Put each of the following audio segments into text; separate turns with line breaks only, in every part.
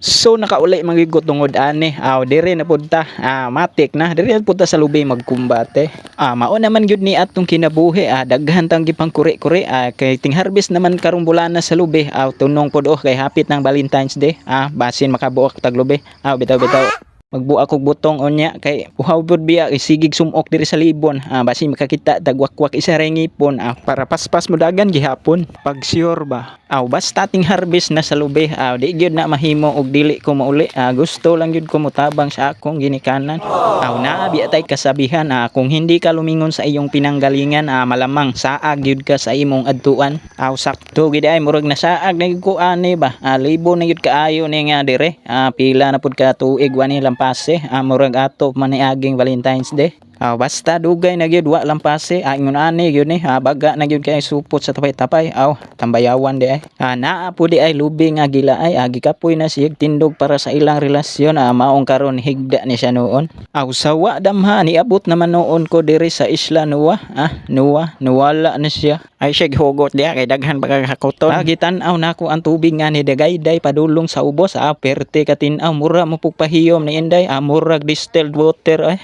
So nakauli mangigot tungod ani. Dire na punta. Matik na. Dire na punta sa lubay magkumbate. Mao naman gyud ni atong kinabuhi. Daghan tang gipang kuri-kuri. Kay ting harvest naman karong bulana sa lubay. Tunong pod kay hapit ng Valentine's Day. Basin makabuok tag lubay. Bitaw-bitaw. Magbuak og butong onya kay uhaw pod biya kay sigig sumok diri sa libon. Basin makakita tagwakwak isa ra ngipon. Para paspas mo dagan gihapon. Pag sure ba. Basta ting harvest na sa lubay. Di gyud na mahimo og dili ko mauli. Gusto lang gyud ko mutabang sa akong ginikanan. Naa biya tay kasabihan. Kung hindi ka lumingon sa iyong pinanggalingan, malamang saag gyud ka sa imong adtuan. Sakto gid ay murag na saag na gyud ko ani ba. Libo na gyud kaayo ni nga dire. Pila na pud ka tuig wani lampase. Murag ato maniaging Valentine's Day. Basta dugay na gyud wa lampase. Ingon ani gyud ni. Baga na gyud kay supot sa tapay-tapay. Tambayawan di ay. Naa po di ay lubi nga gila ay. Gikapoy na siyag tindog para sa ilang relasyon. Maong karon higda ni siya noon. Sawa damha niabot naman noon ko diri sa Isla Nuwa. Nuwa nawala na siya. Ay siya gihugot diya kay daghan pagkakakuton. Gitan-aw nako ang tubig nga ni dagayday padulong sa ubos. Perte katin-aw mura mo pugpahiyom ni inday. Murag distilled water ay.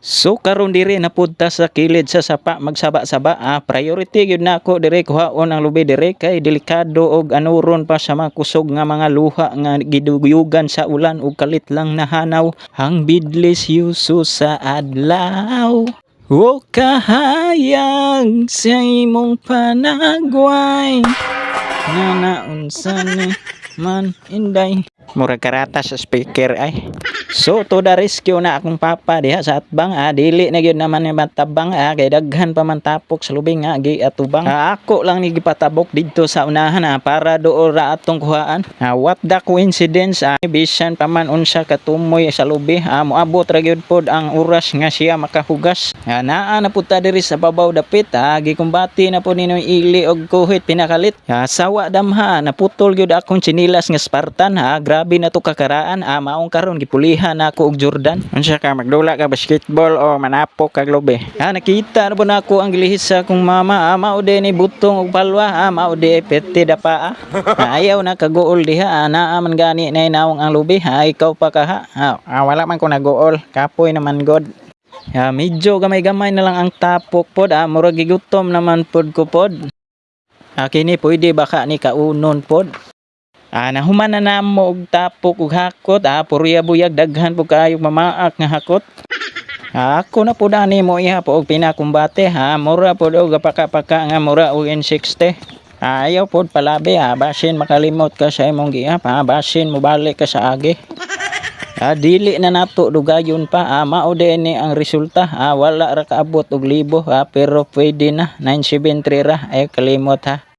So karon diri napunta sa kilid sa sapa magsaba-saba. Priority gyud nako diri kuhaon ang lubi diri kay delikado og anuron pa sa mga kusog nga mga luha nga giduguyugan sa ulan ug kalit lang nahanaw hang bidlis yuso sa adlaw. Kahayag sa imong panagway nga naunsa ni man inday. Murag karata sa speaker ay. So to the rescue na akong papa diha sa atbang. Dili na gyud naman ni matabang. Kay daghan pa man tapok sa lubing nga gi atubang. Ako lang ni gipatabok didto sa unahan para dool ra atong kuhaan. What the coincidence. Bisan pa man unsa katumoy sa lubi. Moabot ra gyud pod ang oras nga siya makahugas. Naa na pud ta diri sa babaw dapit. Gikumbati na pod ninoy ili og kuhit pinakalit. Sawa damha naputol gyud akong chinilas nga Spartan. Grabe na to kakaraan. Maong karon gipulihan ako og Jordan. Unsa ka magdula ka basketball o manapok kag lobe. Nakita na po na ako ang gilihis sa akong mama. Mao di ni butong og palwa. Mao di pete dapa. Ayaw na kagool diha. Naa man gani na inawong ang lobe. Ikaw pa ka ha. Wala man ko nagool. Kapoy naman god. Medyo gamay-gamay na lang ang tapok pod. Murag gigutom naman pod ko pod. Kini pwede baka ni kaunon pod. Nahuman na namo og tapok ug hakot. Purya-buyag daghan po kayo mamaak nga hakot. Ako na po dani mo iha po og pinakumbate. Mura po og gapaka-paka nga mura og N60. Ayaw po palabi. Basin makalimot ka sa imong giha. Basin mo balik ka sa agi. Dili na nato dugayon pa. Mao din ni ang resulta. Wala ra kaabot og libo. Pero pwede na 973 ra. Ay kalimot ha.